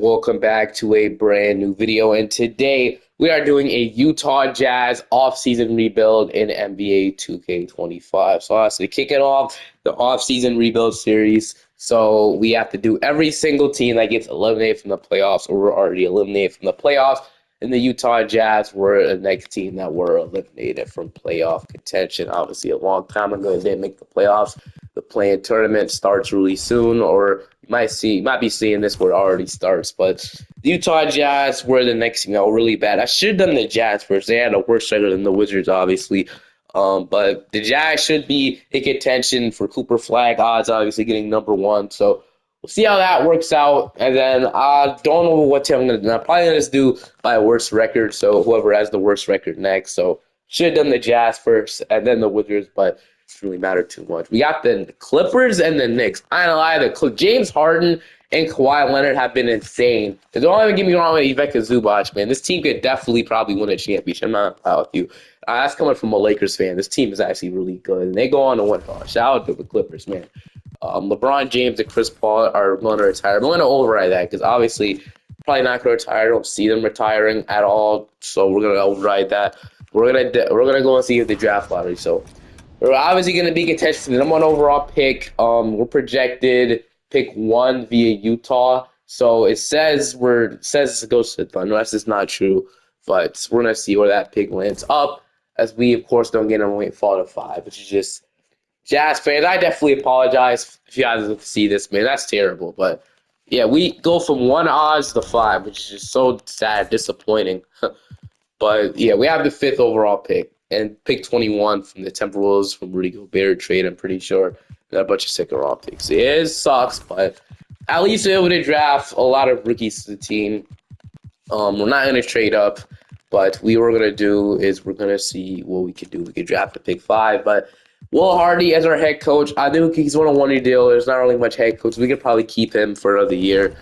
welcome back to a brand new video. And today we are doing a Utah Jazz off-season rebuild in NBA 2K25. So honestly, kicking off the off-season rebuild series. So we have to do every single team that gets eliminated from the playoffs, or we're already eliminated from the playoffs. And the Utah Jazz were the next team that were eliminated from playoff contention. Obviously, a long time ago, they didn't make the playoffs. The play-in tournament starts really soon, or you might be seeing this where it already starts. But the Utah Jazz were the next team that were really bad. I should have done the Jazz first. They had a worse record than the Wizards, obviously. But the Jazz should be in contention for Cooper Flag odds, obviously getting number one. So we'll see how that works out. And then I don't know what team I'm going to do. I'm probably going to do by a worst record. So whoever has the worst record next. So should have done the Jazz first and then the Wizards, but it doesn't really matter too much. We got the Clippers and the Knicks. I ain't gonna lie, James Harden and Kawhi Leonard have been insane. Don't even get me wrong with Ivica Zubac, man. This team could definitely probably win a championship. I'm not proud with you. That's coming from a Lakers fan. This team is actually really good. And they go on to win. Shout out to the Clippers, man. LeBron James and Chris Paul are going to retire. I'm going to override that because obviously probably not going to retire. I don't see them retiring at all. So we're going to override that. We're gonna go and see the draft lottery. So we're obviously going to be contested for the number one overall pick. We're projected pick 1 via Utah. So it says it goes to the Thunder. That's just not true. But we're going to see where that pick lands up, as we, of course, don't get them fall to 5, which is just Jazz fans. I definitely apologize if you guys see this, man. That's terrible. But, yeah, we go from 1 odds to 5, which is just so sad, disappointing. But, yeah, we have the 5th overall pick. And pick 21 from the Timberwolves from Rudy Gobert trade, I'm pretty sure. Got a bunch of second-round picks. It sucks, but at least we're able to draft a lot of rookies to the team. We're not going to trade up, but what we're going to do is we're going to see what we can do. We could draft a pick 5, but Will Hardy as our head coach, I think he's on a one-year deal. There's not really much head coach. We could probably keep him for another year.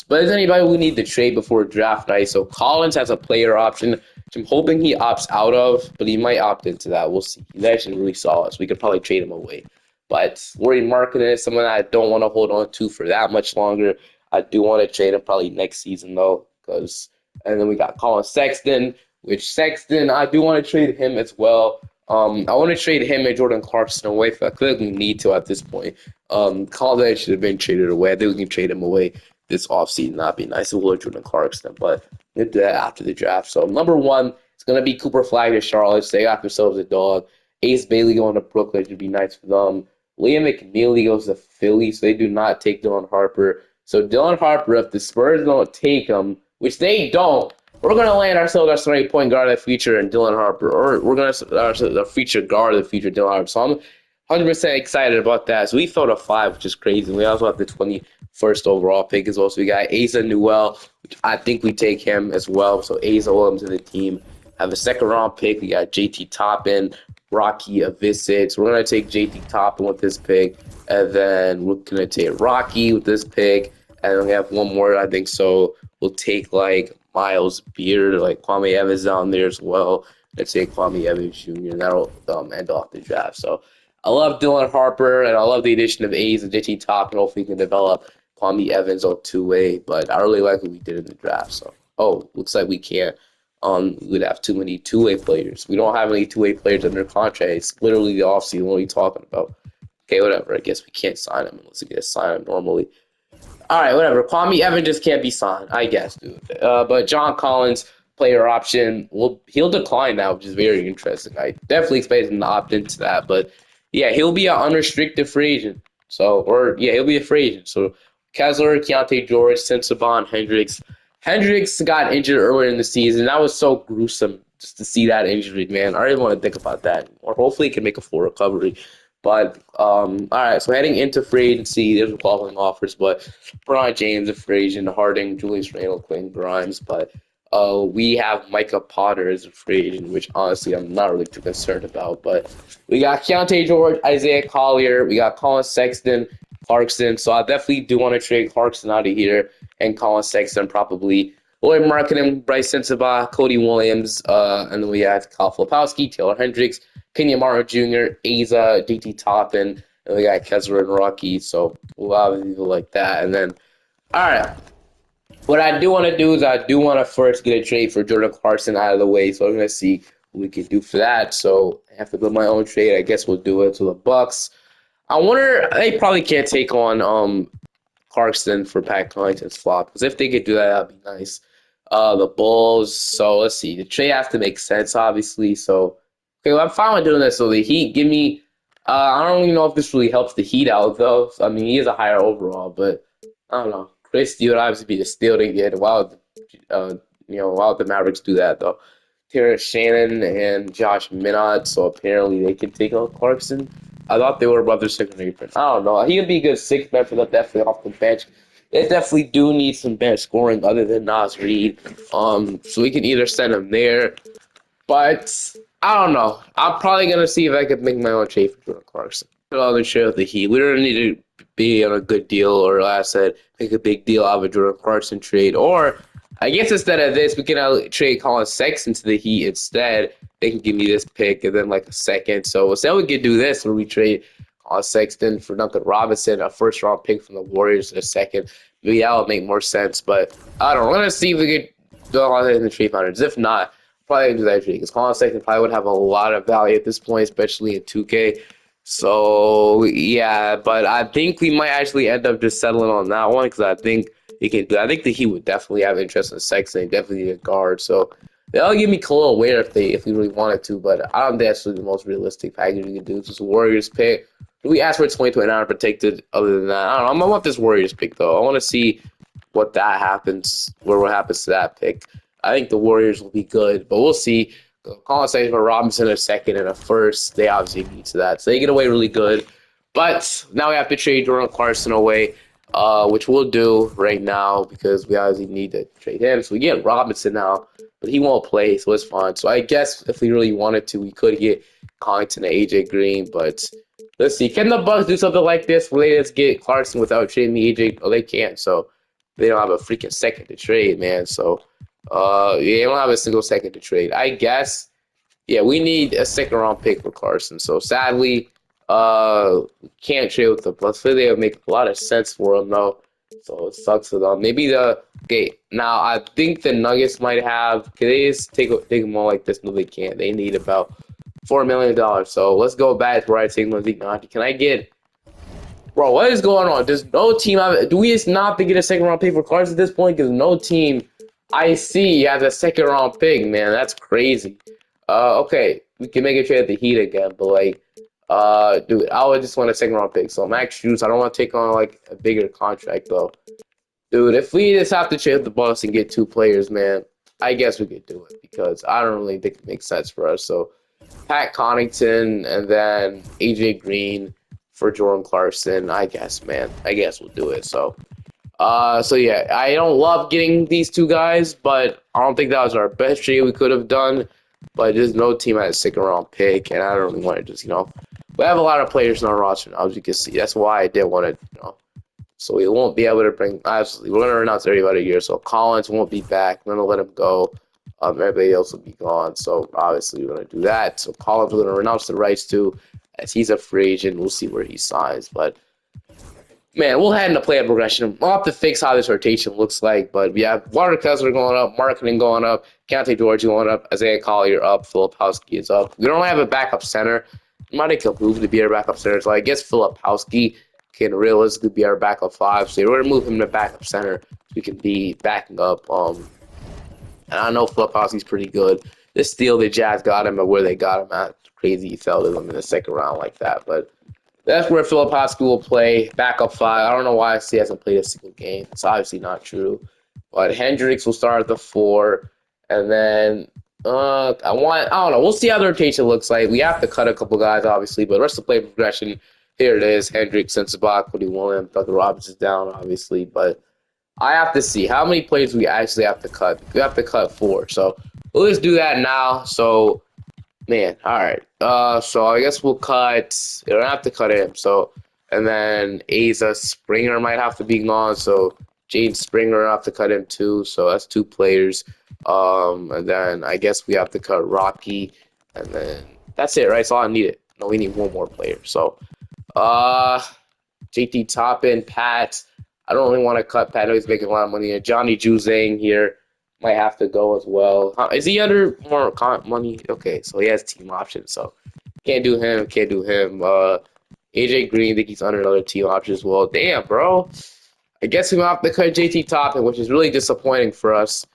But is anybody we need to trade before draft night? So Collins has a player option, which I'm hoping he opts out of, but he might opt into that. We'll see. He's actually really solid, so we could probably trade him away. But Laurie Markkinen is someone I don't want to hold on to for that much longer. I do want to trade him probably next season, though. And then we got Colin Sexton, which Sexton, I do want to trade him as well. I want to trade him and Jordan Clarkson away. I feel like we need to at this point. Collins should have been traded away. I think we can trade him away this offseason. That'd be nice. We'll Jordan Clarkson, but we'll do that after the draft. So number 1, it's going to be Cooper Flag to Charlotte. They got themselves a dog. Ace Bailey going to Brooklyn. It would be nice for them. Liam McNeely goes to Philly, so they do not take Dylan Harper. So Dylan Harper, if the Spurs don't take him, which they don't, we're going to land ourselves our starting point guard of the future in Dylan Harper, or we're going to the feature guard of the future, Dylan Harper. So I'm 100% excited about that. So we throw a 5, which is crazy. We also have the 21st overall pick as well. So we got Asa Newell, which I think we take him as well. So Asa Williams to the team. Have a second-round pick. We got JT Toppin, Rocky Avicic. So we're going to take JT Toppin with this pick. And then we're going to take Rocky with this pick. And then we have one more, I think. So we'll take, Miles Beard, Kwame Evans down there as well. Let's take Kwame Evans Jr., and that'll end off the draft. So I love Dylan Harper, and I love the addition of A's and JT Toppin. Hopefully we can develop Kwame Evans on two-way. But I really like what we did in the draft. So, looks like we can't. We'd have too many two-way players. We don't have any two-way players under contract. It's literally the offseason. What are you talking about? Okay, whatever. I guess we can't sign him unless we get signed him normally. All right, whatever. Kwame Evans just can't be signed, I guess, dude. But John Collins, player option, he'll decline that, which is very interesting. I definitely expect him to opt into that. But, yeah, he'll be an unrestricted free agent. He'll be a free agent. So, Kessler, Keontae George, Sensabaugh, Hendricks. Hendricks got injured earlier in the season. That was so gruesome just to see that injury, man. I don't even want to think about that anymore. Hopefully he can make a full recovery. But, all right, so heading into free agency, there's qualifying offers, but Brian James, a free agent, Harding, Julius Randle, Quinn Grimes, but we have Micah Potter as a free agent, which honestly I'm not really too concerned about. But we got Keontae George, Isaiah Collier, we got Colin Sexton, Clarkson, so I definitely do want to trade Clarkson out of here, and Colin Sexton probably. Lloyd Markkinen, Bryce Sensabaugh, Cody Williams, and then we have Kyle Filipowski, Taylor Hendricks, Kenya Martin Jr., Asa, DT Toppin, and we got Kessler and Rocky, so a lot of people like that. And then, all right, What I do want to do is I do want to first get a trade for Jordan Clarkson out of the way. So I'm gonna see what we can do for that. So I have to build my own trade. I guess we'll do it to the Bucks. I wonder they probably can't take on Clarkson for Pat Connaughton's flop because if they could do that, that'd be nice. The Bulls. So let's see. The trade has to make sense, obviously. So okay, well, I'm fine with doing this. So the Heat give me. I don't even know if this really helps the Heat out though. So, I mean, he is a higher overall, but I don't know. Chris Steele would obviously be the steal to get. Why would the Mavericks do that though? Terrence Shannon and Josh Minott, so apparently they can take on Clarkson. I thought they were brother second apron. I don't know. He would be a good sixth man for them, definitely off the bench. They definitely do need some bench scoring other than Nas Reed. So we can either send him there, but I don't know. I'm probably gonna see if I can make my own trade for Jordan Clarkson. Other trade with the Heat. We don't need to be on a good deal, or like I said, make a big deal out of a Jordan Clarkson trade. Or I guess instead of this, we can trade Colin Sexton to the Heat instead. They can give me this pick and then like a second. So instead we could do this where we trade Colin Sexton for Duncan Robinson, a first round pick from the Warriors in a second. Maybe that would make more sense. But I don't know. We're gonna see if we could do all that in the trade founders. If not, probably gonna do that trade because Colin Sexton probably would have a lot of value at this point, especially in 2K. So yeah, but I think we might actually end up just settling on that one because I think he can do. I think that he would definitely have interest in Sexton, definitely need a guard. So they'll give me Khalil Ware if we really wanted to, but I don't think that's really the most realistic package we can do. It's just a Warriors pick. We asked for 2029 protected. Other than that, I don't know. I want this Warriors pick though. I want to see what happens to that pick. I think the Warriors will be good, but we'll see. Colin Sexton for Robinson a second and a first. They obviously need to that. So they get away really good. But now we have to trade Jordan Clarkson away, which we'll do right now because we obviously need to trade him. So we get Robinson now, but he won't play, so it's fine. So I guess if we really wanted to, we could get Connaughton and AJ Green, but let's see. Can the Bucks do something like this where they just get Clarkson without trading the AJ? Oh, they can't. So they don't have a freaking second to trade, man. So yeah, they don't have a single second to trade. I guess, yeah, we need a second round pick for Carson. So sadly, can't trade with the Bucks. They would make a lot of sense for them though. So it sucks for them. Maybe okay. Now I think the Nuggets might have. Can they just take them all like this? No, they can't. They need about $4 million. So let's go back to where I take Malik Naki. Can I get? Bro, what is going on? Does no team have? Do we just not to get a second round pick for Carson at this point? Because no team I see has a second round pick, man. That's crazy. Okay, we can make a trade at the Heat again, but like, dude, I would just want a second round pick. So Max Strus, I don't want to take on like a bigger contract though, dude. If we just have to trade the Bucks and get two players, man, I guess we could do it because I don't really think it makes sense for us. So Pat Connaughton and then AJ Green for Jordan Clarkson. I guess, man. I guess we'll do it. So yeah, I don't love getting these two guys, but I don't think that was our best trade we could have done. But there's no team has a second round pick, and I don't really want to just, we have a lot of players in our roster now, as you can see. That's why I did want to, so we won't be able to bring, obviously, we're going to announce everybody here. So Collins won't be back. We're going to let him go. Everybody else will be gone. So obviously, we're going to do that. So Collins, we're going to renounce the rights to, as he's a free agent. We'll see where he signs. But man, we'll head into player progression. We'll have to fix how this rotation looks like, but we have Water Kessler going up, marketing going up, Keontae George going up, Isaiah Collier up, Filipowski is up. We don't have a backup center. Might have move to be our backup center. So I guess Filipowski can realistically be our backup five. So we're gonna move him to backup center so we can be backing up. And I know Filipowski's pretty good. This steal the Jazz got him, but where they got him at, crazy he fell to them in the second round like that. But that's where Filipowski will play, backup five. I don't know why he hasn't played a single game. It's obviously not true. But Hendricks will start at the four. And then I don't know. We'll see how the rotation looks like. We have to cut a couple guys, obviously, but the rest of the play progression, here it is. Hendricks, Sensabak, Cody Williams, Doug Robinson's down, obviously. But I have to see how many plays we actually have to cut. We have to cut four. So we'll just do that now. So man, all right. So I guess we'll cut. You don't have to cut him. So, and then Asa Springer might have to be gone. So James Springer have to cut him too. So that's two players. And then I guess we have to cut Rocky, and then that's it, right? That's all I needed. No, we need one more player. So, JT Toppin, Pat. I don't really want to cut Pat. I know he's making a lot of money. And Johnny Juzang here might have to go as well. Is he under more money? Okay, so he has team options. So can't do him. Can't do him. AJ Green, I think he's under another team option as well. Damn, bro. I guess we have to cut JT Toppin, which is really disappointing for us.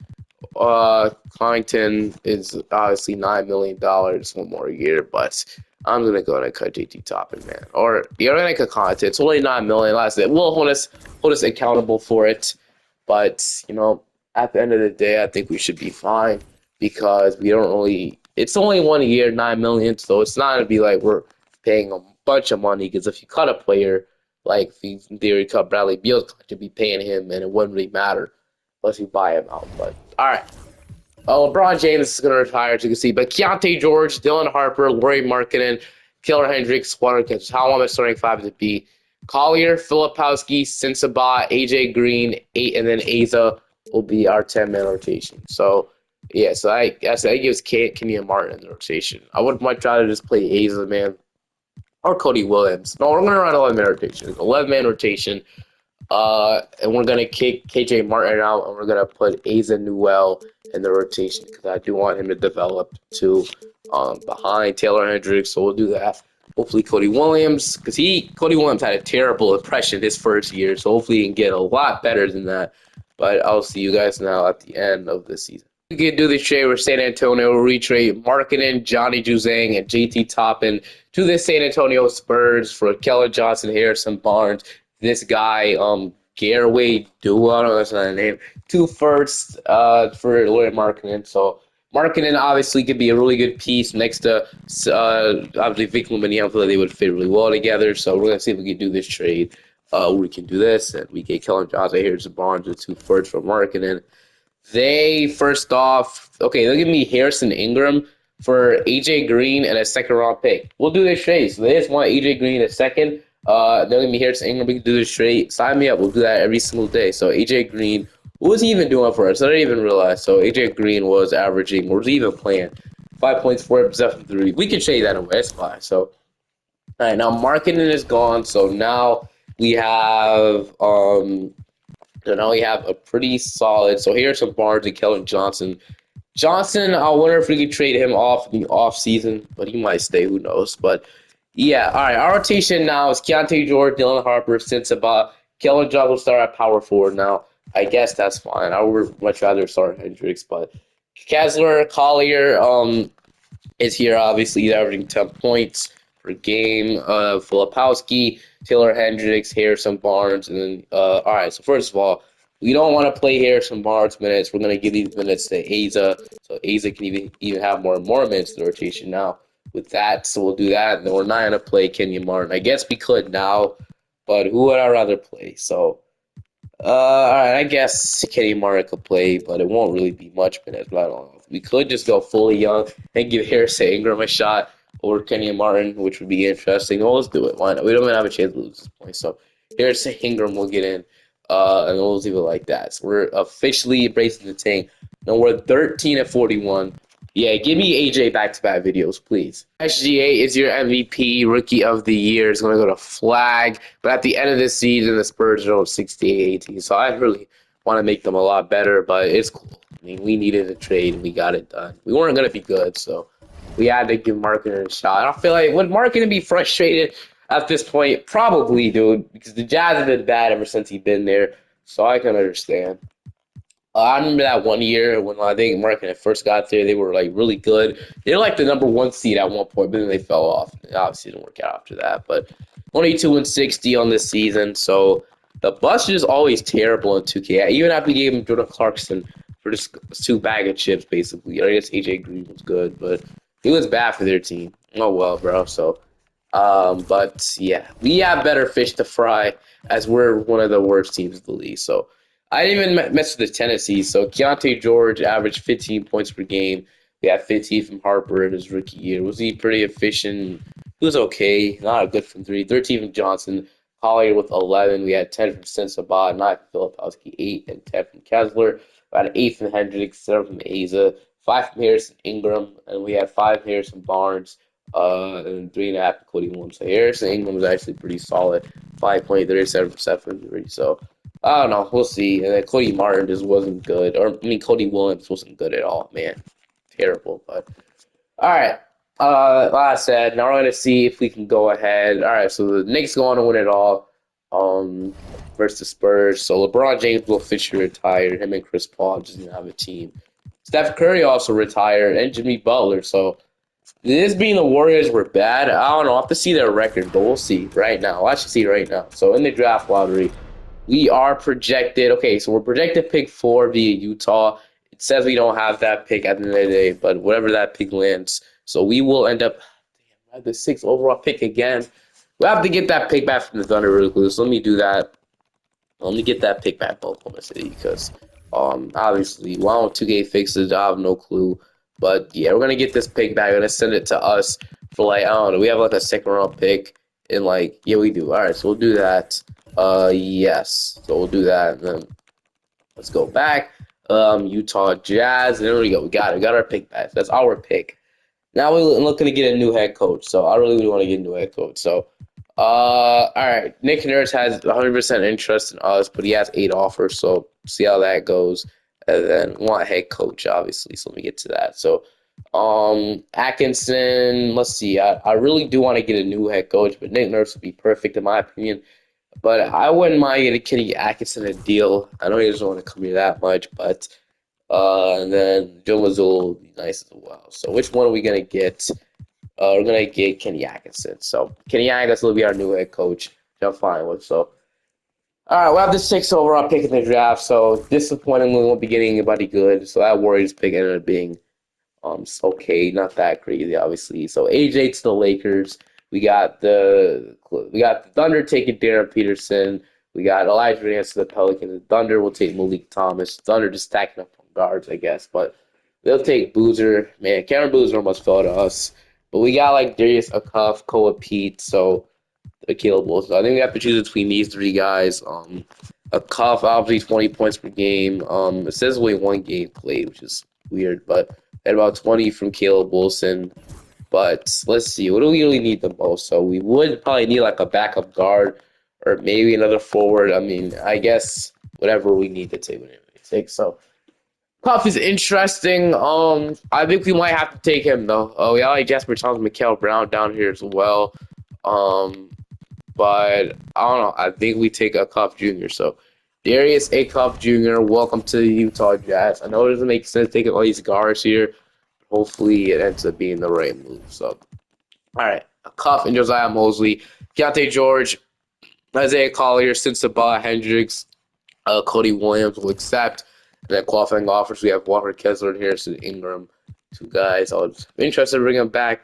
Connington is obviously $9 million, one more year, but I'm gonna go ahead and cut JT Toppin, man. Or you're gonna cut Connington. It's only $9 million. Last it will hold us accountable for it, but at the end of the day, I think we should be fine because we don't really. It's only 1 year, $9 million, so it's not gonna be like we're paying a bunch of money. Because if you cut a player, like if you, in theory, cut Bradley Beal, to be paying him, and it wouldn't really matter unless you buy him out. But all right. LeBron James is going to retire, as you can see. But Keontae George, Dylan Harper, Lauri Markkanen, Taylor Hendricks, Water Catch. How I want my starting five to be. Collier, Filipowski, Sensabaugh, AJ Green, and then Asa will be our 10-man rotation. So, yeah, so I guess that gives Kenyon Martin in the rotation. I would much rather just play Asa, man, or Cody Williams. No, we're going to run 11-man rotation. 11-man rotation. And we're gonna kick KJ Martin out, and we're gonna put Asa Newell in the rotation because I do want him to develop too, behind Taylor Hendricks. So we'll do that. Hopefully Cody Williams, because Cody Williams had a terrible impression his first year, so hopefully he can get a lot better than that. But I'll see you guys now at the end of the season. We can do this trade with San Antonio. We'll retrade Markkanen, Johnny Juzang, and JT Toppin to the San Antonio Spurs for Kellen Johnson, Harrison Barnes, this guy, Garway Dua, I don't know that's not a name, 2 firsts for Lauri Markkanen. So Markkanen obviously could be a really good piece next to obviously Vic Luminier. I feel like they would fit really well together. So we're gonna see if we can do this trade. We can do this, and we get Kellen Johnson, Harrison Barnes, with 2 firsts for Markkanen. They first off, okay, they'll give me Harrison Ingram for AJ Green and a 2nd-round pick. We'll do this trade. So they just want AJ Green a second. They'll give me Harrison Ingram. We can do this trade. Sign me up. We'll do that every single day. So AJ Green, what was he even doing for us? I didn't even realize. So AJ Green was averaging, or was he even playing? 5 points, 4% from 3. We can trade that away. That's fine. So all right, now Markkanen is gone. So now we have a pretty solid. So here's some Barnes and Kellen Johnson. Johnson, I wonder if we could trade him off in the offseason, but he might stay. Who knows? But yeah, all right. Our rotation now is Keontae George, Dylan Harper, Sensabaugh. Kellen Johnson will start at power forward now. I guess that's fine. I would much rather start Hendricks, but Kessler, Collier, is here. Obviously, he's averaging 10 points per game. Filipowski, Taylor Hendricks, Harrison Barnes, and then all right. So first of all, we don't want to play Harrison Barnes minutes. We're gonna give these minutes to Asa, so Asa can even have more minutes in the rotation now. With that, so we'll do that. And then we're not gonna play Kenyon Martin. I guess we could now, but who would I rather play? So all right, I guess Kenny Martin could play, but it won't really be much minutes. But I don't know. We could just go fully young and give Harrison Ingram a shot over Kenny Martin, which would be interesting. Well, let's do it. Why not? We don't even have a chance to lose this point. So Harrison Ingram will get in, and we'll leave it like that. So we're officially embracing the tank. And we're 13-41. Yeah, give me AJ back-to-back videos, please. SGA is your MVP, Rookie of the Year. Is going to go to Flag. But at the end of the season, the Spurs are 68-18. So I really want to make them a lot better, but it's cool. I mean, we needed a trade, and we got it done. We weren't going to be good, so we had to give Markkanen a shot. I feel like, would Markkanen be frustrated at this point? Probably, dude, because the Jazz have been bad ever since he's been there, so I can understand. I remember that 1 year when I think Markkanen first got there. They were like really good. They were like the number 1 seed at one point, but then they fell off. It obviously didn't work out after that. But 22-60 on this season. So the bust is always terrible in 2K. Even after we gave him Jordan Clarkson for just 2 bag of chips, basically. I guess AJ Green was good, but he was bad for their team. Oh well, bro. So, but yeah, we have better fish to fry as we're one of the worst teams in the league. So. I didn't even mess with the Tennessee. So Keontae George averaged 15 points per game. We had 15 from Harper in his rookie year. Was he pretty efficient? He was okay. Not good from 3. 13 from Johnson. Collier with 11. We had 10 from Sensabaugh, 9 from Filipowski, 8 and 10 from Kessler. We had 8 from Hendricks, 7 from Asa, 5 from Harrison Ingram, and we had 5 from Harrison Barnes, and 3.5 from Cody Williams. So Harrison Ingram was actually pretty solid. 5 point, 37% from 3. So I don't know. We'll see. And then Cody Martin just wasn't good. Or, I mean, Cody Williams wasn't good at all, man. Terrible. But, all right. Like I said, now we're going to see if we can go ahead. All right. So the Knicks going to win it all versus the Spurs. So LeBron James will officially retire. Him and Chris Paul just didn't have a team. Steph Curry also retired and Jimmy Butler. So this being the Warriors were bad. I don't know. I have to see their record, but we'll see right now. I'll actually see right now. So in the draft lottery, we are projected. Okay, so we're projected pick 4 via Utah. It says we don't have that pick at the end of the day, but whatever that pick lands. So we will end up at the 6th overall pick again. We'll have to get that pick back from the Thunder really quick. So let me do that. Let me get that pick back Oklahoma City because obviously why don't 2K fix it? I have no clue. But yeah, we're gonna get this pick back. We're gonna send it to us for like I don't know. We have like a second round pick and like yeah we do. All right, so we'll do that. Yes. So we'll do that and then let's go back. Utah Jazz. And there we go. We got it. We got our pick back. That's our pick. Now we're looking to get a new head coach. So I really want to get a new head coach. So all right. Nick Nurse has 100% interest in us, but he has 8 offers. So see how that goes. And then we want a head coach, obviously. So let me get to that. So Atkinson, let's see. I really do want to get a new head coach, but Nick Nurse would be perfect in my opinion. But I wouldn't mind getting Kenny Atkinson a deal. I know he doesn't want to come here that much, but and then Joe Mazzulla would be nice as well. So which one are we gonna get? We're gonna get Kenny Atkinson. So Kenny Atkinson will be our new head coach. Which I'm fine with. So all right, we'll have the 6th overall pick in the draft. So disappointingly, we won't be getting anybody good. So that Warriors pick ended up being okay, not that crazy, obviously. So AJ to the Lakers. We got the Thunder taking Darren Peterson. We got Elijah Nance to the Pelicans. The Thunder will take Malik Thomas. Thunder just stacking up on guards, I guess, but they'll take Boozer. Man, Cameron Boozer almost fell to us. But we got like Darius Akuff, Koa Pete, so they're killable. So I think we have to choose between these 3 guys. Akuff obviously 20 points per game. It says only 1 game played, which is weird, but at about 20 from Caleb Wilson. But let's see, what do we really need the most? So we would probably need like a backup guard or maybe another forward. I mean, I guess whatever we need to take, whatever we take. So Puff is interesting. I think we might have to take him though. Oh, yeah, like Jasper Thomas, Mikael Brown down here as well. Um, but I don't know. I think we take a Cup Jr. So Darius A. Cup Jr., welcome to the Utah Jazz. I know it doesn't make sense taking all these guards here. Hopefully it ends up being the right move. So all right, a Cuff and Josiah Mosley, Keontae George, Isaiah Collier, Sensabaugh, Hendricks, Cody Williams will accept. And then qualifying offers, we have Walker Kessler and Harrison Ingram, 2 guys. I was interested in bringing them back.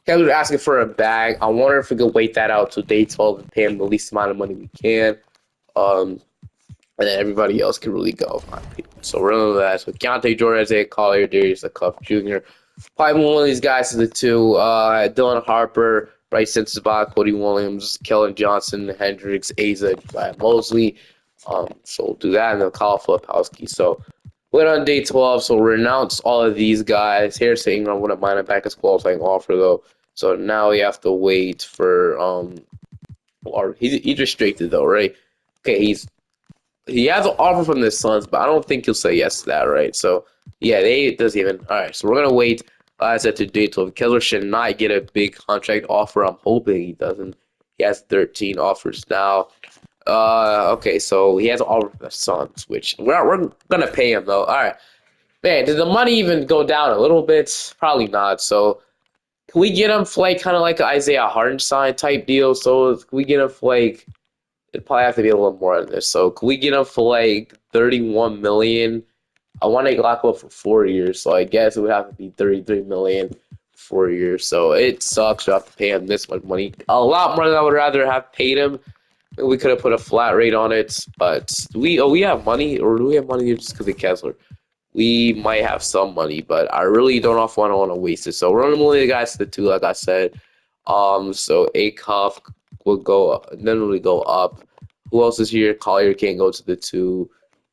Kessler's asking for a bag. I wonder if we could wait that out till day 12 and pay him the least amount of money we can. And then everybody else can really go. So remember that. So Keontae George, Isaiah Collier, Darius Cuff Jr. Probably one of these guys is the 2. Dylan Harper, Bryce Sensabaugh, Cody Williams, Kellen Johnson, Hendricks, Asa, Mosley. So we'll do that, and then Kyle Filipowski. So we're on day 12, so we'll renounce all of these guys. Harrison Ingram wouldn't mind a back as qualifying offer, though. So now we have to wait for or he's restricted though, right? Okay, he has an offer from the Suns, but I don't think he'll say yes to that, right? So yeah, it doesn't even. All right, so we're gonna wait. Like I said to day 12. Kessler should not get a big contract offer. I'm hoping he doesn't. He has 13 offers now. Okay, so he has an offer from the Suns, which we're gonna pay him though. All right, man. Did the money even go down a little bit? Probably not. So can we get him for like kind of like an Isaiah Hartenstein type deal? So can we get him for like? It'd probably have to be a little more than this. So can we get him for like 31 million? I want to lock him up for 4 years, so I guess it would have to be 33 million for 4 years. So it sucks to have to pay him this much money. A lot more than I would rather have paid him. We could have put a flat rate on it, but we have money, or do we have money just because of Kessler? We might have some money, but I really don't want to waste it. So we're only moving the guys to the 2, like I said. So Acuff will go, then we go up. Who else is here? Collier can't go to the 2.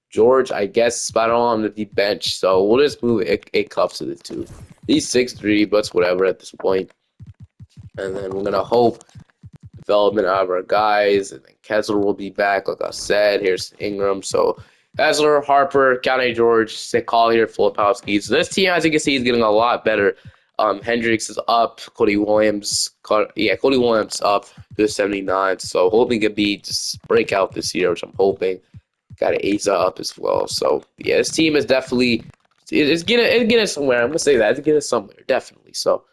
George, I guess, but I don't want him to be bench, so we'll just move Acuff to the 2. He's 6'3", but it's whatever at this point. And then we're gonna hope development out of our guys. And then Kessler will be back, like I said. Here's Ingram. So Kessler, Harper, County George, Collier, Filipowski. So this team, as you can see, is getting a lot better. Hendricks is up. Cody Williams up to 79. So hoping it be just breakout this year, which I'm hoping. Got Asa up as well. So yeah, this team is definitely it's getting somewhere. I'm gonna say that it's getting somewhere, definitely. So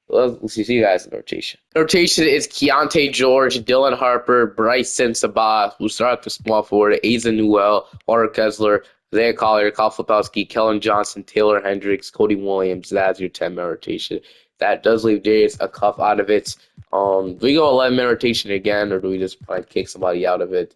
we'll see you guys in the rotation. The rotation is Keontae George, Dylan Harper, Bryson Sabah, who start the small forward, Asa Newell, Walter Kessler, Isaiah Collier, Kyle Flipowski, Kellen Johnson, Taylor Hendricks, Cody Williams. That's your 10-man rotation. That does leave Darius a cuff out of it. Do we go 11-man rotation again, or do we just probably kick somebody out of it?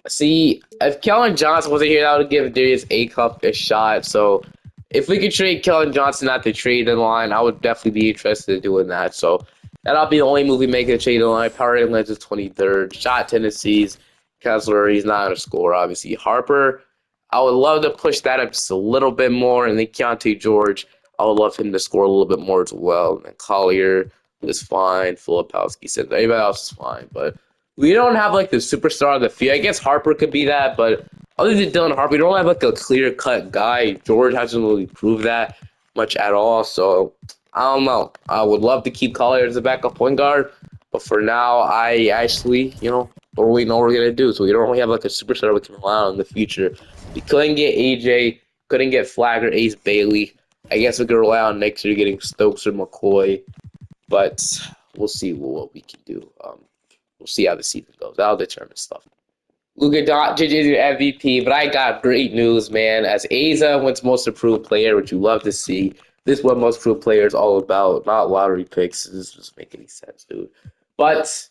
See, if Kellen Johnson wasn't here, that would give Darius A Cup a shot. So if we could trade Kellen Johnson at the trade deadline, I would definitely be interested in doing that. So that'll be the only move we make a trade deadline. Power England is 23rd. Shot tendencies. Kessler, he's not going to score, obviously. Harper, I would love to push that up just a little bit more. And then Keontae George, I would love him to score a little bit more as well. And Collier is fine. Filipowski said everybody else is fine. But we don't have like the superstar of the field. I guess Harper could be that, but other than Dylan Harper, we don't have like a clear cut guy. George hasn't really proved that much at all. So I don't know. I would love to keep Collier as a backup point guard, but for now, I actually, don't really know what we're gonna do. So we don't really have like a superstar we can rely on in the future. We couldn't get AJ, couldn't get Flagger, Ace Bailey. I guess we could rely on next year getting Stokes or McCoy, but we'll see what we can do. We'll see how the season goes. That'll determine stuff. Luka Doncic is your MVP, but I got great news, man. As Asa wins Most Improved Player, which you love to see. This is what Most Improved Player is all about, not lottery picks. This doesn't make any sense, dude. But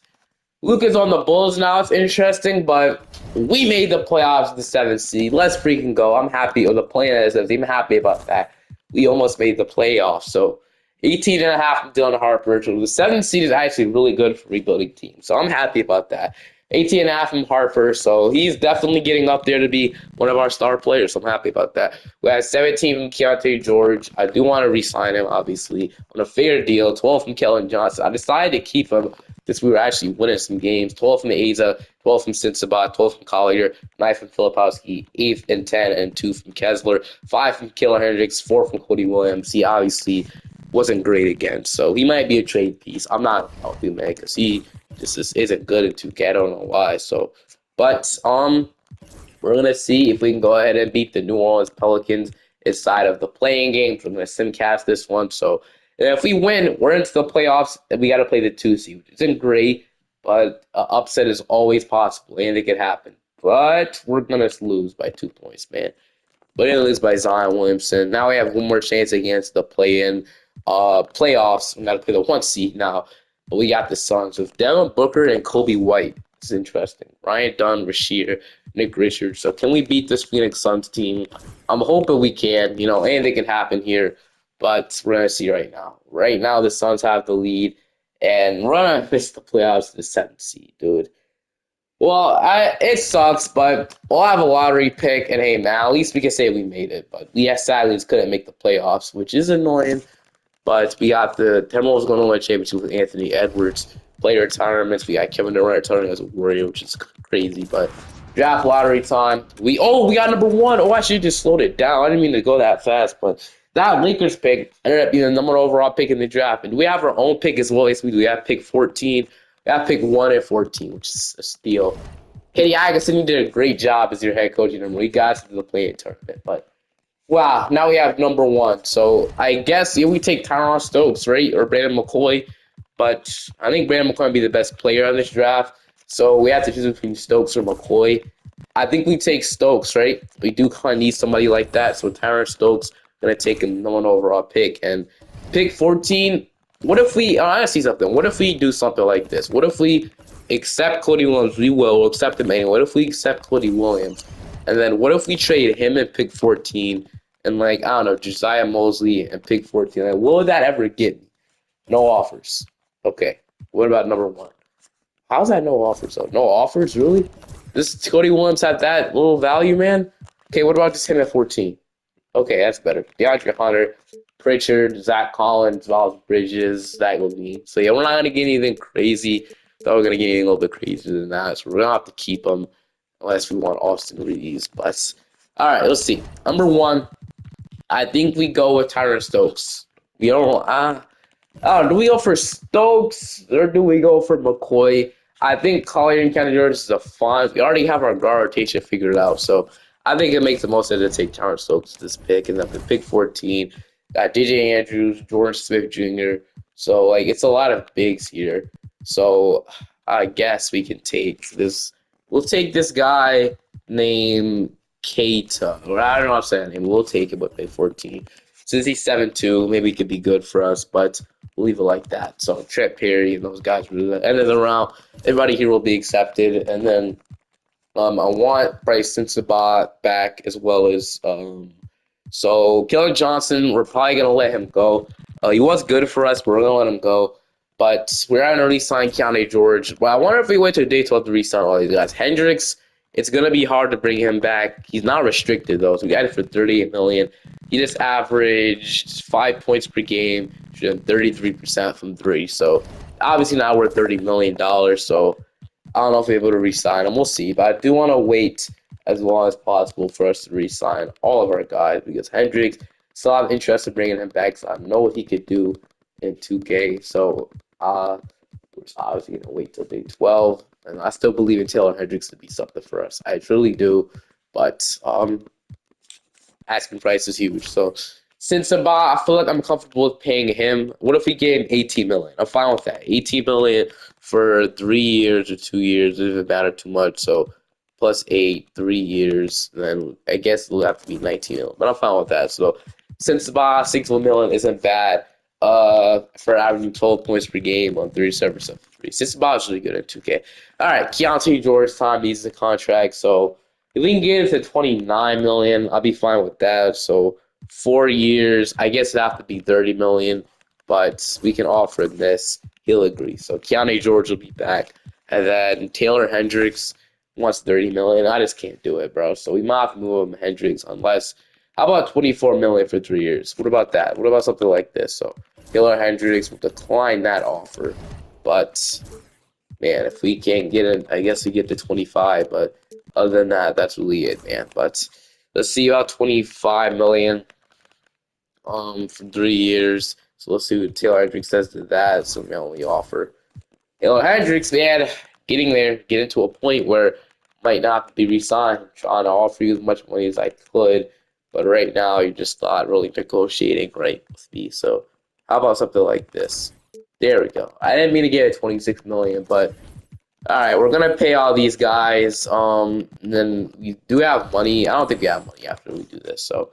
Luka's on the Bulls now. It's interesting, but we made the playoffs with the 7th seed. Let's freaking go. I'm happy, or the plan is I'm happy about that. We almost made the playoffs, so 18.5 from Dylan Harper. The 7th seed is actually really good for rebuilding teams, so I'm happy about that. 18.5 from Harper, so he's definitely getting up there to be one of our star players, so I'm happy about that. We have 17 from Keontae George. I do want to re-sign him, obviously, on a fair deal. 12 from Kellen Johnson. I decided to keep him since we were actually winning some games. 12 from Asa, 12 from Sinsabot, 12 from Collier, 9 from Filipowski, 8 and 10, and 2 from Kessler, 5 from Killer Hendricks, 4 from Cody Williams. He obviously wasn't great again, so he might be a trade piece. I'm not healthy, man, because he just isn't good in 2K. I don't know why. So, but we're gonna see if we can go ahead and beat the New Orleans Pelicans inside of the playing games. We're gonna simcast this one. So, and if we win, we're into the playoffs, and we got to play the 2 seed, which isn't great, but upset is always possible, and it could happen. But we're gonna lose by 2 points, man. But it lose by Zion Williamson. Now we have one more chance against the play-in playoffs. We got to play the 1 seed now. But we got the Suns with Devin Booker and Kobe White. It's interesting. Ryan Dunn, Rasheed, Nick Richards. So can we beat this Phoenix Suns team? I'm hoping we can. Anything can happen here. But we're going to see right now. Right now, the Suns have the lead. And we're going to miss the playoffs to the 7th seed, dude. Well, it sucks, but we'll have a lottery pick. And hey, man, at least we can say we made it. But we sadly just couldn't make the playoffs, which is annoying. But we got the Timberwolves going to win a championship with Anthony Edwards. Player retirements. We got Kevin Durant returning as a Warrior, which is crazy. But draft lottery time. We got number 1. Oh, I should just slowed it down. I didn't mean to go that fast. But that Lakers pick ended up being the number 1 overall pick in the draft. And we have our own pick as well. Yes, we do. We have pick 14. We have pick 1 and 14, which is a steal. Kenny Agason did a great job as your head coach. We got to the play-in tournament. But wow, now we have number 1. So I guess we take Tyron Stokes, right? Or Brandon McCoy. But I think Brandon McCoy would be the best player on this draft. So we have to choose between Stokes or McCoy. I think we take Stokes, right? We do kind of need somebody like that. So Tyron Stokes going to take him number 1 overall pick. And pick 14, what if we – I want to see something. What if we do something like this? What if we accept Cody Williams? We will. We'll accept him anyway. What if we accept Cody Williams? And then what if we trade him and pick 14 and, I don't know, Josiah Mosley and pick 14? What would that ever get me? No offers. Okay. What about number 1? How's that no offers, though? No offers? Really? Does Cody Williams have that little value, man? Okay, what about just him at 14? Okay, that's better. DeAndre Hunter, Pritchard, Zach Collins, Miles Bridges, Zach Levine. So, yeah, we're not going to get anything crazy. thought we are gonna get a little bit crazier than that, so we're gonna have to keep him unless we want Austin Reeves. But all right, let's see. Number one, I think we go with Tyron Stokes. We don't. Do we go for Stokes or do we go for McCoy? I think Collier and Kennedy George is a fun. We already have our guard rotation figured out, so I think it makes the most sense to take Tyron Stokes this pick. And then the pick 14, got DJ Andrews, Jordan Smith Jr. So like it's a lot of bigs here. So I guess we can take this. We'll take this guy named Keita, or I don't know what I'm saying. Name. We'll take him with pick 14. Since he's 7'2", maybe he could be good for us, but we'll leave it like that. So Trent Perry and those guys were the end of the round. Everybody here will be accepted, and then I want Bryson Sabat back as well as so Kellen Johnson. We're probably gonna let him go. He was good for us, but we're gonna let him go. But we're not gonna re-sign Keanu George. Well, I wonder if we wait till day 12 to re-sign all these guys. Hendricks, it's gonna be hard to bring him back. He's not restricted though, so we got it for $38 million. He just averaged 5 points per game, shooting 33% from three. So obviously not worth $30 million. So I don't know if we're able to re-sign him. We'll see. But I do want to wait as long as possible for us to re-sign all of our guys because Hendricks still have interest in bringing him back. So I know what he could do in 2K. So we're obviously going to wait till day 12. And I still believe in Taylor Hendricks to be something for us. I truly do. But asking price is huge. So since I feel like I'm comfortable with paying him. What if we gave him $18 million? I'm fine with that. $18 million for 3 years or 2 years. It doesn't matter too much. So plus 8, 3 years. Then I guess it'll have to be 19 million. But I'm fine with that. So since $6 million isn't bad for averaging 12 points per game on 37% from three. Since is really good at 2K. All right, Keontae George time needs a contract. So if we can get it to 29 million, I'll be fine with that. So 4 years, I guess it have to be 30 million, but we can offer this. He'll agree. So Keanu George will be back, and then Taylor Hendricks wants 30 million. I just can't do it, bro. So we might have to move him Hendricks unless. How about 24 million for 3 years? What about that? What about something like this? So Taylor Hendricks will decline that offer, but man, if we can't get it, I guess we get to 25. But other than that, that's really it, man. But let's see about 25 million for 3 years. So let's see what Taylor Hendricks says to that. So we only offer Taylor Hendricks, man, getting there, getting to a point where might not be re-signed. I'm trying to offer you as much money as I could, but right now you're just not really negotiating right with me. So how about something like this? There we go. I didn't mean to get 26 million, but all right, we're gonna pay all these guys. And then we do have money. I don't think we have money after we do this. So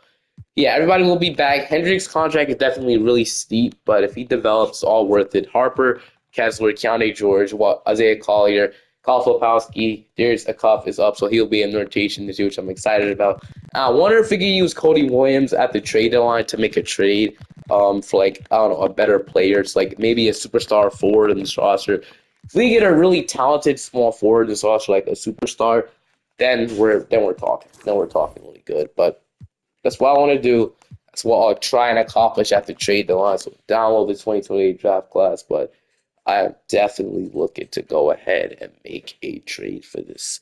yeah, everybody will be back. Hendricks' contract is definitely really steep, but if he develops, all worth it. Harper, Kessler, Keontae George, Isaiah Collier, Kyle Filipowski, Darius Akuff is up, so he'll be in the rotation this year, which I'm excited about. I wonder if we can use Cody Williams at the trade deadline to make a trade for like I don't know a better player. It's like maybe a superstar forward in this roster. If we get a really talented small forward in this roster, like a superstar, then we're talking. Then we're talking really good. But that's what I want to do. That's what I'll try and accomplish at the trade deadline. So download the 2028 draft class, but I'm definitely looking to go ahead and make a trade for this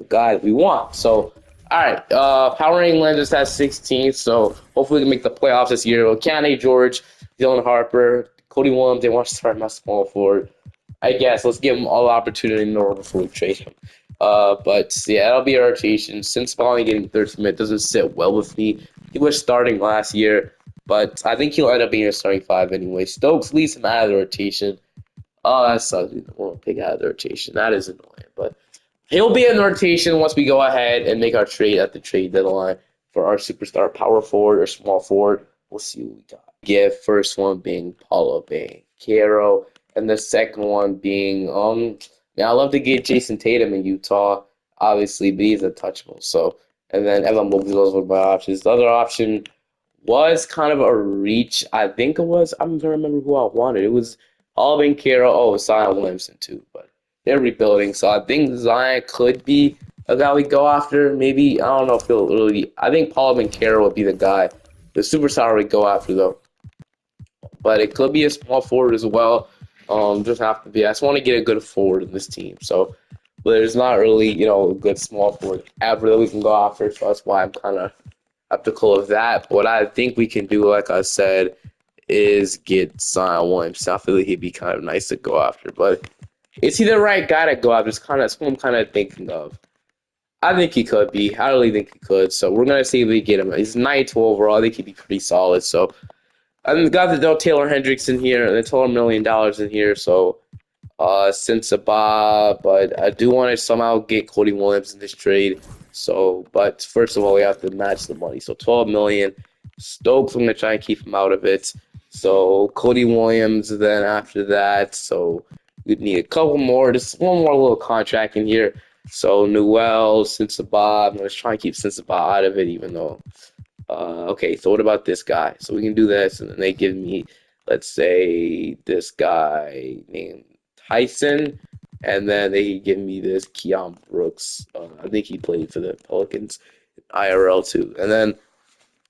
guy that we want. So, all right, Power England just has 16th, so hopefully we can make the playoffs this year. Well, Keontae George, Dylan Harper, Cody Williams, they want to start my small forward. I guess let's give them all the opportunity in order before we trade him. But yeah, that'll be our rotation. Since finally getting 13 minutes doesn't sit well with me. He was starting last year, but I think he'll end up being a starting five anyway. Stokes leaves him out of the rotation. Oh, that sucks. We don't want to pick out of the rotation. That is annoying. But he'll be in the rotation once we go ahead and make our trade at the trade deadline for our superstar power forward or small forward. We'll see what we got. First one being Paulo Banchero, and the second one being I love to get Jason Tatum in Utah, obviously, but he's untouchable. So and then Evan Mobley, those were my options. The other option was kind of a reach. I think it was. I'm gonna remember who I wanted. It was Alvin Carroll. Oh, Zion Williamson too, but they're rebuilding, so I think Zion could be a guy we go after. Maybe I don't know if he'll really. I think Paul Carroll would be the guy, the superstar we go after though. But it could be a small forward as well. Just have to be. I just want to get a good forward in this team. So, but there's not really, a good small forward ever that we can go after. So that's why I'm kind of skeptical of that. But what I think we can do, like I said, is get Zion Williamson. I feel like he'd be kind of nice to go after. But is he the right guy to go after? It's kind of that's what I'm kind of thinking of. I think he could be. I really think he could. So we're gonna see if we get him. He's 92 overall. I think he'd be pretty solid. So I got the Taylor Hendricks in here, and they told him $1 million in here. So since a Bob, but I do want to somehow get Cody Williams in this trade. So, but first of all, we have to match the money. So 12 million. Stokes, I'm gonna try and keep him out of it. So Cody Williams. Then after that, so we'd need a couple more. Just one more little contract in here. So Newell, Sensabaugh. I'm gonna try and keep Sensabaugh out of it, even though. Okay, so what about this guy? So we can do this, and then they give me, let's say, this guy named Tyson, and then they give me this Keon Brooks. I think he played for the Pelicans IRL too. And then,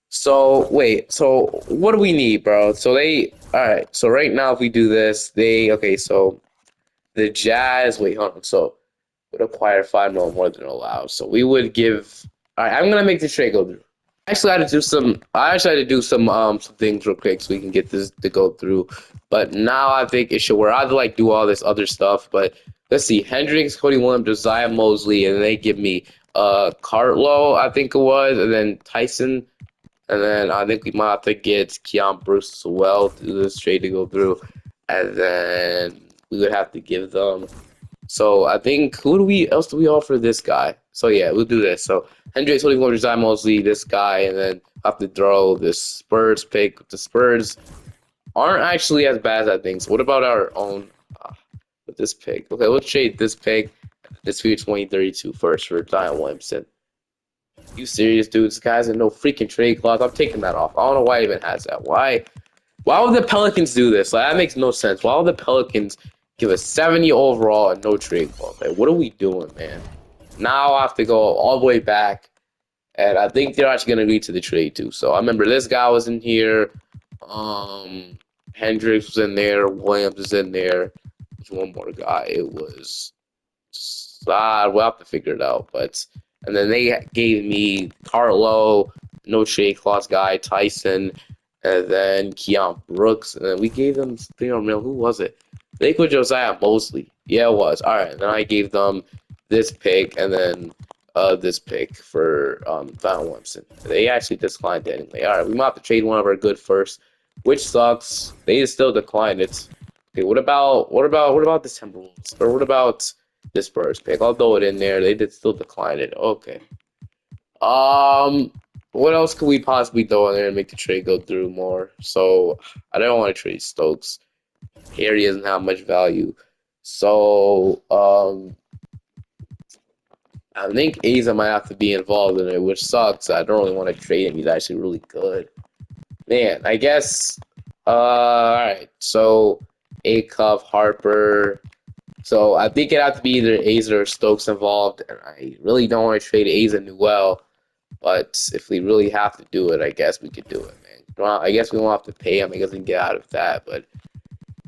so wait, so what do we need, bro? So all right. So right now, if we do this, okay. So the Jazz, wait, hold on. So would acquire 5 mil more than allowed. So we would give. All right, I'm gonna make the trade go through. I actually had to do some things real quick so we can get this to go through. But now I think it should. We're either like do all this other stuff, but let's see. Hendricks, Cody Williams, Josiah Mosley, and they give me Cartlow, I think it was, and then Tyson, and then I think we might have to get Keon Bruce as well to do this trade to go through. And then we would have to give them. So I think else do we offer this guy? So yeah, we'll do this. So Hendricks, Cody Williams, Josiah Mosley, this guy, and then have to throw this Spurs pick. The Spurs aren't actually as bad as I think. So what about our own with this pick? Okay, let's trade this pick, this future 2032 first for Zion Williamson. You serious, dude? This guy's in no freaking trade clause. I'm taking that off. I don't know why he even has that. Why would the Pelicans do this? Like, that makes no sense. Why would the Pelicans give us 70 overall and no trade clause? Like, what are we doing, man? Now I have to go all the way back, and I think they're actually going to agree to the trade too. So I remember this guy was in here. Hendricks was in there. Williams was in there. There's one more guy. It was we'll have to figure it out. But and then they gave me Carlo, no trade clause guy, Tyson, and then Keon Brooks, and then we gave them 300 mil. Who was it? I think it was Josiah Mosley. Yeah, it was. All right. And then I gave them this pick, and then this pick for Zion Williamson. They actually declined it anyway. All right, we might have to trade one of our good first, which sucks. They still declined it. Okay, what about the Timberwolves, or what about this Spurs pick? I'll throw it in there. They did still decline it. Okay. What else could we possibly throw in there and make the trade go through more? So I don't want to trade Stokes. Harry doesn't have much value. So I think Asa might have to be involved in it, which sucks. I don't really want to trade him. He's actually really good. Man, I guess all right. So Acuff, Harper. So I think it'd have to be either Asa or Stokes involved. And I really don't want to trade Asa Newell. But if we really have to do it, I guess we could do it, man. Well, I guess we won't have to pay him. I guess we can get out of that. But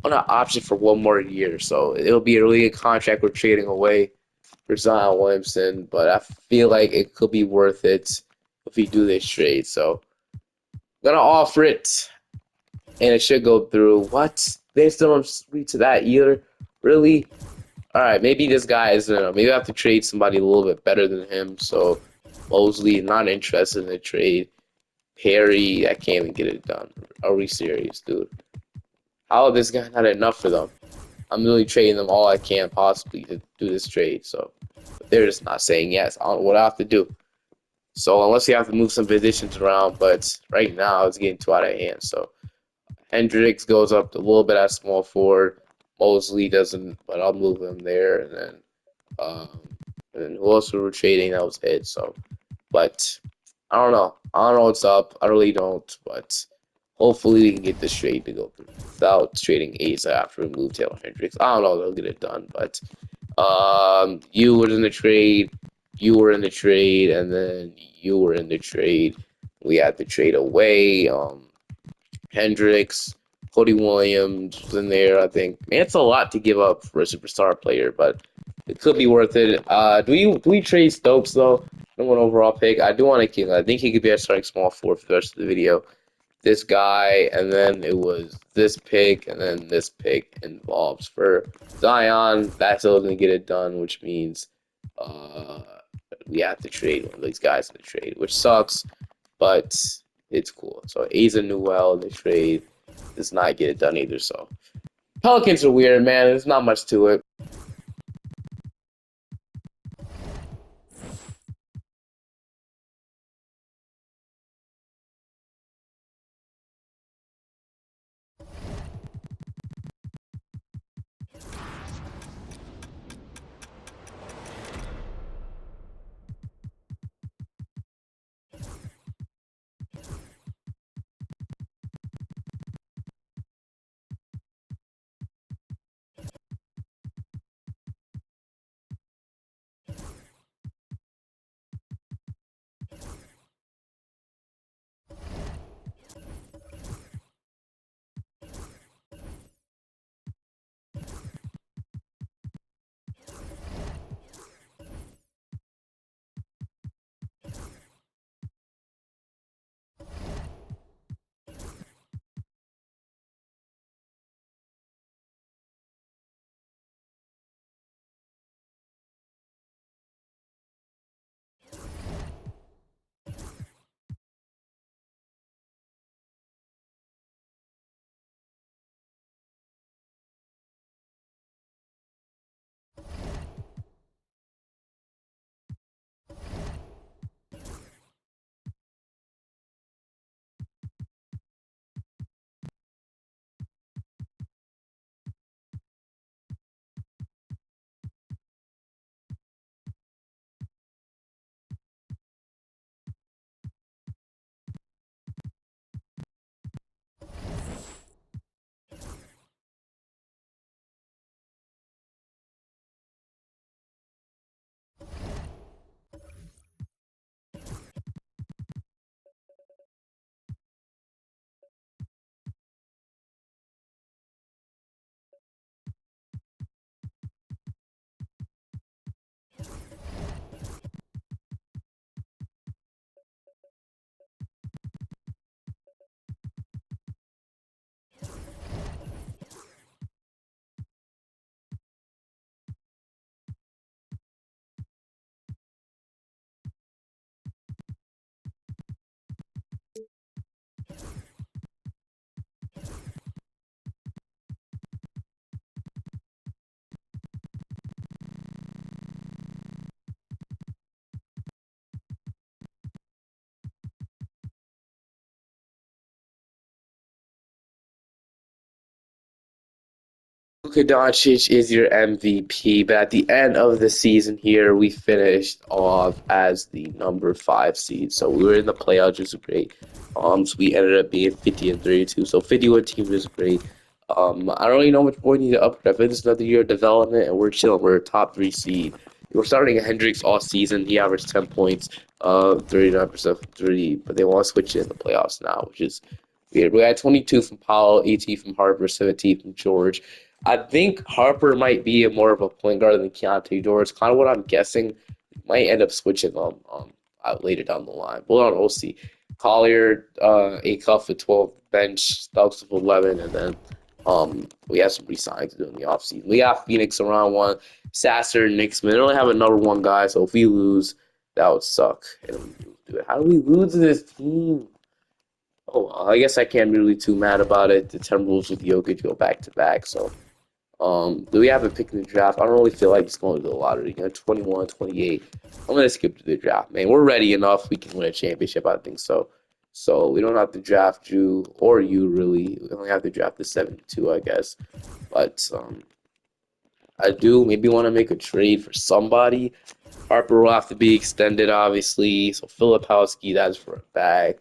on an option for one more year. So it'll be a really good contract we're trading away for Zion Williamson. But I feel like it could be worth it if we do this trade. So I'm going to offer it, and it should go through. What? They still don't agree to that either? Really? All right, maybe this guy is, maybe I have to trade somebody a little bit better than him. So Mosley, not interested in the trade. Perry, I can't even get it done. Are we serious, dude? How is this guy not enough for them? I'm really trading them all I can possibly to do this trade. So but they're just not saying yes. I don't know what I have to do. So unless you have to move some positions around, but right now it's getting too out of hand. So Hendricks goes up a little bit at small forward. Mosley doesn't, but I'll move him there. Um, and then who else we were trading? That was it. So, but I don't know. I don't know what's up. I really don't. But hopefully we can get this trade to go through without trading Asa after we move Taylor Hendricks. I don't know. They'll get it done. But you were in the trade. You were in the trade, and then you were in the trade. We had to trade away Hendricks, Cody Williams was in there, I think. Man, it's a lot to give up for a superstar player, but it could be worth it. Do we trade Stokes though? Number one overall pick. I do want to keep. I think he could be a starting small forward for the rest of the video. This guy, and then it was this pick, and then this pick involves for Zion. That still doesn't get it done, which means uh, we have to trade one of these guys in the trade, which sucks, but it's cool. So Asa Newell in the trade does not get it done either. So Pelicans are weird, man. There's not much to it. Luka Doncic is your MVP, but at the end of the season here, we finished off as the number 5 seed. So we were in the playoffs, which was great. So we ended up being 50 and 32. So 51 teams is great. I don't really know much more we need to upgrade. I think it's another year of development, and we're chilling. We're a top 3 seed. We're starting Hendricks all season. He averaged 10 points, 39% from three, but they want to switch it in the playoffs now, which is weird. We had 22 from Powell, 18 from Harper, 17 from George. I think Harper might be a more of a point guard than Keontae George. Kind of what I'm guessing. Might end up switching them out later down the line. We'll see. Collier, a cuff with 12 bench, Stokes with 11, and then we have some resigns to do in the offseason. We got Phoenix around one, Sasser, Nixman. They only have a number one guy, so if we lose, that would suck. And how do we lose to this team? Oh, well, I guess I can't be really too mad about it. The Timberwolves with Jokic go back to back, so do we have a pick in the draft? I don't really feel like just going to the lottery. 21, 28. I'm gonna skip to the draft, man. We're ready enough. We can win a championship. I think so. So we don't have to draft you or you really. We only have to draft the 72, I guess. But I do maybe want to make a trade for somebody. Harper will have to be extended, obviously. So Filipowski, that's for a bag.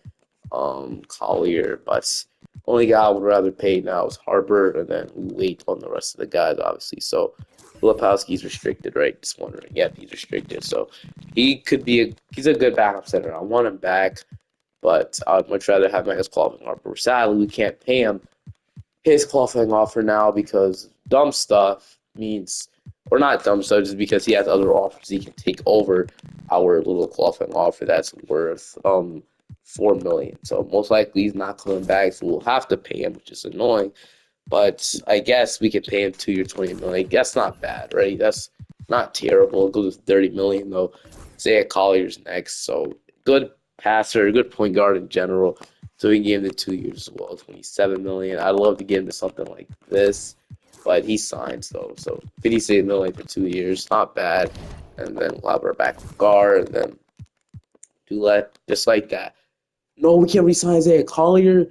Collier, but only guy I would rather pay now is Harper, and then we wait on the rest of the guys, obviously. So Filipowski's restricted, right? Just wondering. Yep, he's restricted. So he's a good backup center. I want him back, but I'd much rather have Marcus Paul than Harper. Sadly, we can't pay him his qualifying offer now because dumb stuff means, or not dumb stuff, just because he has other offers he can take over our little qualifying offer that's worth 4 million. So most likely he's not coming back, so we'll have to pay him, which is annoying. But I guess we can pay him 2 year 20 million. That's not bad, right? That's not terrible. It goes to 30 million though. Zaya Collier's next, so good passer, good point guard in general. So we can give him the 2 years as well, 27 million. I'd love to get him to something like this, but he signs though, so 56 million for 2 years, not bad. And then we'll have our back guard, and then Dulett, just like that. No, we can't resign Zaya Collier.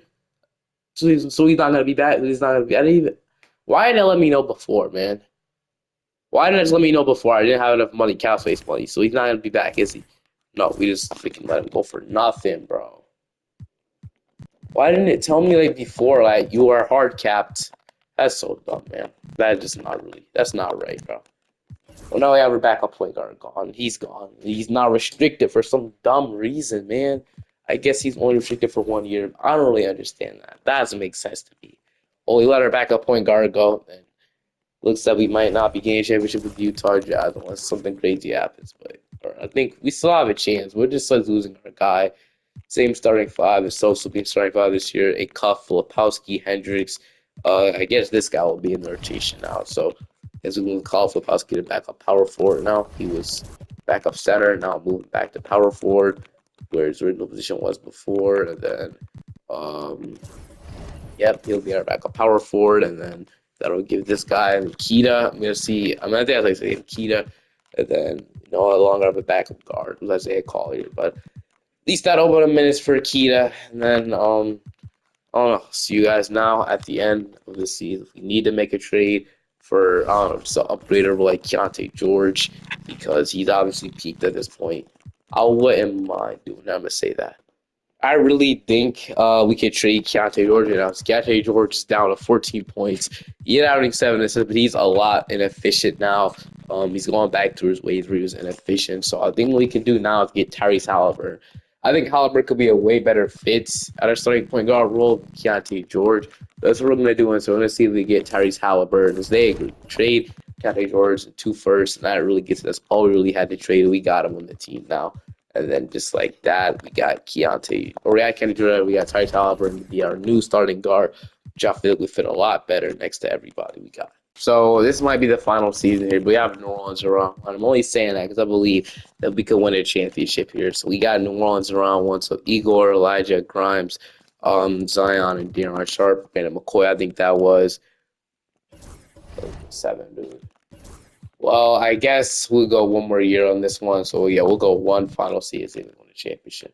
So he's not gonna be back. He's not gonna be. I didn't even. Why didn't they let me know before, man? Why didn't they just let me know before? I didn't have enough money, cap space money. So he's not gonna be back, is he? No, we just freaking let him go for nothing, bro. Why didn't it tell me like before, like you are hard capped? That's so dumb, man. That is just not really. That's not right, bro. Well, now we have our backup point guard gone. He's gone. He's not restricted for some dumb reason, man. I guess he's only restricted for 1 year. I don't really understand that. That doesn't make sense to me. Oh, we let our backup point guard go, and looks like we might not be getting a championship with Utah Jazz unless something crazy happens. But I think we still have a chance. We're just like losing our guy. Same starting five is Sosa being starting five this year. A Cuff, Filipowski, Hendricks. I guess this guy will be in the rotation now. So as we move call Filipowski to backup power forward now. He was backup center, now moving back to power forward, where his original position was before. And then yep, he'll be our backup power forward, and then that'll give this guy Kita. I'm gonna see. I'm gonna think I say Kita, and then no longer have a backup guard. Let's say a Collier, but at least that'll open up minutes for Kita, and then I don't know. See you guys now at the end of the season. If we need to make a trade for I don't know, just an upgrader like Keontae George because he's obviously peaked at this point. I wouldn't mind doing that. I'm gonna say that. I really think we could trade Keontae George now. Keontae George is down to 14 points. He's averaging 7 assists, but he's a lot inefficient now. He's going back to his ways where he was inefficient. So I think what we can do now is get Tyrese Halliburton. I think Halliburton could be a way better fit at our starting point guard role than Keontae George. That's what we're going to do. And so we're going to see if we get Tyrese Halliburton. As they agree, trade Keontae George and 2 firsts, and that really gets us all we really had to trade. We got him on the team now. And then just like that, we got Keontae, or we got Kenny Jordan, we got Tyrese Halliburton to be our new starting guard, which I feel would fit a lot better next to everybody we got. So this might be the final season here. But we have New Orleans around. I'm only saying that because I believe that we could win a championship here. So we got New Orleans around one. So Igor, Elijah, Grimes, Zion, and De'Aaron Sharp, Brandon McCoy. I think that was 7, dude. Well, I guess we'll go one more year on this one. So, yeah, we'll go one final season and win a championship.